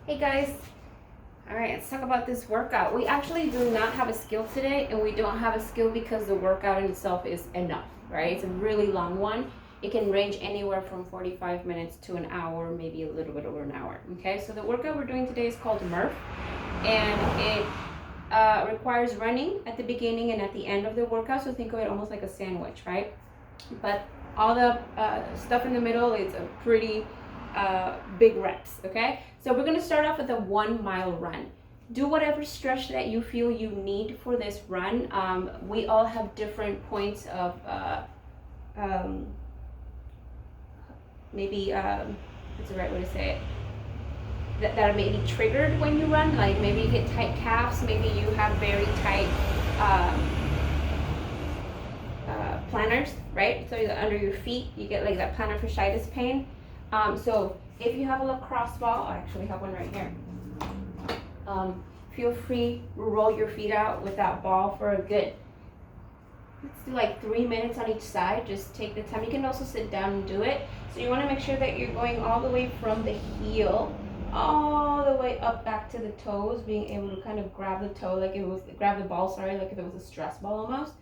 Hey guys, all right, let's talk about this workout. We actually do not have a skill today, and we don't have a skill because the workout in itself is enough, right? It's a really long one. It can range anywhere from 45 minutes to an hour, maybe a little bit over an hour, okay? So the workout we're doing today is called Murph, and it requires running at the beginning and at the end of the workout, so think of it almost like a sandwich, right? But all the stuff in the middle is a pretty big reps, okay? So we're gonna start off with a 1 mile run. Do whatever stretch that you feel you need for this run. We all have different points of maybe, what's the right way to say it? That are maybe triggered when you run, like maybe you get tight calves, maybe you have very tight planters, right? So under your feet, you get like that plantar fasciitis pain. So if you have a lacrosse ball, I actually have one right here. Feel free to roll your feet out with that ball for a good, let's do like 3 minutes on each side. Just take the time. You can also sit down and do it. So you want to make sure that you're going all the way from the heel all the way up back to the toes, being able to kind of grab the toe like it was, grab the ball, sorry, like if it was a stress ball almost.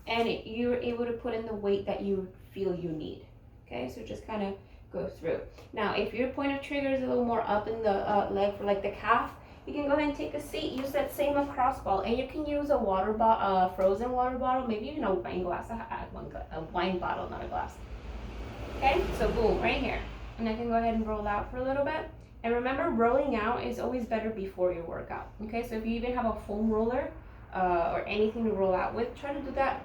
And you're able to put in the weight that you feel you need. Okay, so just kind of go through. Now, if your point of trigger is a little more up in the leg for like the calf, you can go ahead and take a seat, use that same lacrosse ball, and you can use a water bottle, frozen water bottle, maybe even a wine glass. I had a wine bottle, not a glass. Okay, so boom, right here. And I can go ahead and roll out for a little bit. And remember, rolling out is always better before your workout. Okay, so if you even have a foam roller or anything to roll out with, try to do that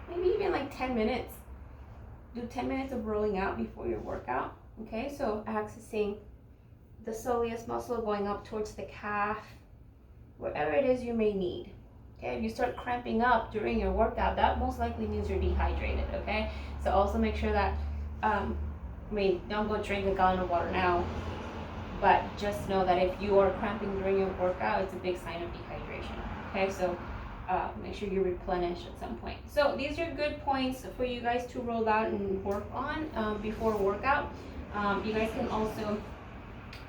maybe even like 10 minutes. Do 10 minutes of rolling out before your workout. Okay, so accessing the soleus muscle, going up towards the calf, wherever it is you may need. Okay, if you start cramping up during your workout, that most likely means you're dehydrated. Okay, so also make sure that don't go drink a gallon of water now, but just know that if you are cramping during your workout, it's a big sign of dehydration. Okay, so make sure you replenish at some point. So these are good points for you guys to roll out and work on before workout. You guys can also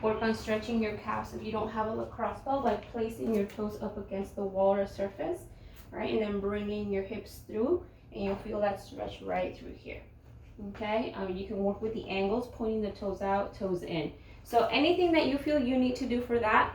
work on stretching your calves if you don't have a lacrosse ball by placing your toes up against the wall or surface, right? And then bringing your hips through, and you'll feel that stretch right through here. Okay, you can work with the angles, pointing the toes out, toes in. So anything that you feel you need to do for that,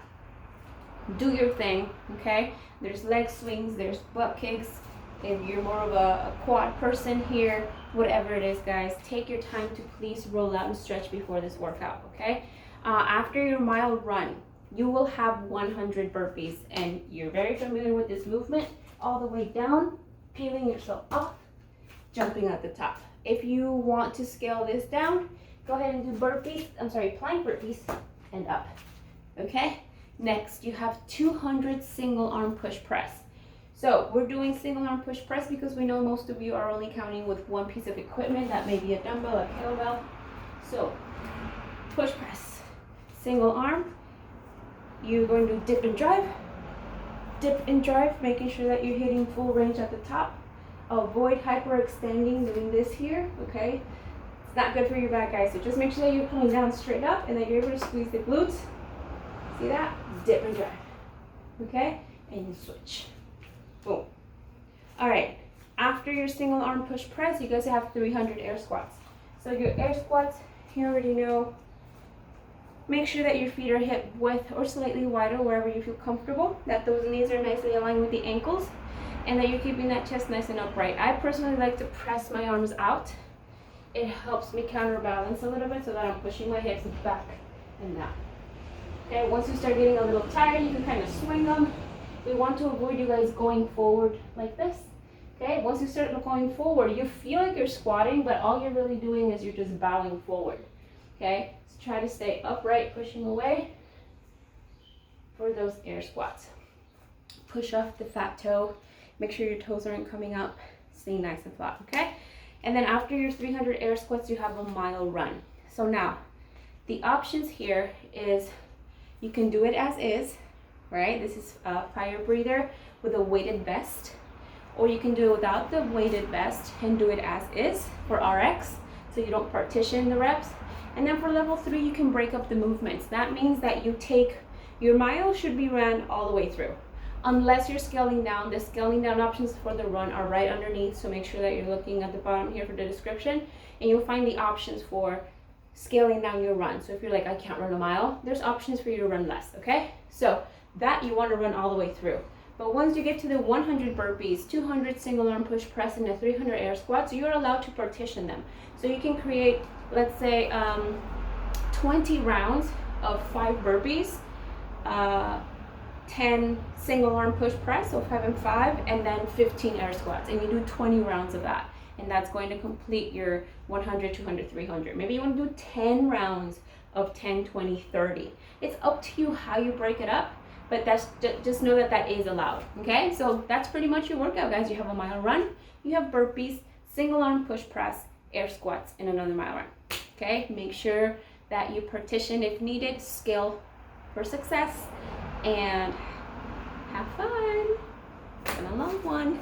do your thing, okay? There's leg swings, there's butt kicks. If you're more of a quad person here, whatever it is, guys, take your time to please roll out and stretch before this workout, okay? After your mile run, you will have 100 burpees, and you're very familiar with this movement, all the way down, peeling yourself off, jumping at the top. If you want to scale this down, go ahead and do plank burpees and up, okay? Next, you have 200 single arm push press. So we're doing single arm push press because we know most of you are only counting with one piece of equipment. That may be a dumbbell, a kettlebell. So push press, single arm. You're going to dip and drive, making sure that you're hitting full range at the top. Avoid hyperextending doing this here, okay? It's not good for your back, guys. So just make sure that you're coming down straight up and that you're able to squeeze the glutes. See that? Dip and drive. Okay? And you switch. Boom. All right. After your single arm push press, you guys have 300 air squats. So your air squats, you already know. Make sure that your feet are hip width or slightly wider wherever you feel comfortable, that those knees are nicely aligned with the ankles, and that you're keeping that chest nice and upright. I personally like to press my arms out. It helps me counterbalance a little bit so that I'm pushing my hips back and down. Okay, once you start getting a little tired, you can kind of swing them. We want to avoid you guys going forward like this. Okay, once you start going forward, you feel like you're squatting, but all you're really doing is you're just bowing forward. Okay, so try to stay upright, pushing away for those air squats. Push off the fat toe. Make sure your toes aren't coming up. Stay nice and flat, okay? And then after your 300 air squats, you have a mile run. So now, the options here is you can do it as is, right? This is a fire breather with a weighted vest. Or you can do it without the weighted vest and do it as is for RX, so you don't partition the reps. And then for level 3, you can break up the movements. That means that you take, your mile should be ran all the way through. Unless you're scaling down, the scaling down options for the run are right underneath, so make sure that you're looking at the bottom here for the description, and you'll find the options for scaling down your run. So if you're like, I can't run a mile, there's options for you to run less, okay? So that you want to run all the way through. But once you get to the 100 burpees, 200 single arm push press, and the 300 air squats, you're allowed to partition them. So you can create, let's say, 20 rounds of 5 burpees, 10 single arm push press, so 5 and 5, and then 15 air squats, and you do 20 rounds of that, and that's going to complete your 100, 200, 300. Maybe you want to do 10 rounds of 10, 20, 30. It's up to you how you break it up, but that's just know that that is allowed. Okay, so that's pretty much your workout, guys. You have a mile run, you have burpees, single arm push press, air squats, and another mile run. Okay, make sure that you partition if needed, scale for success, and have fun. It's been a long one.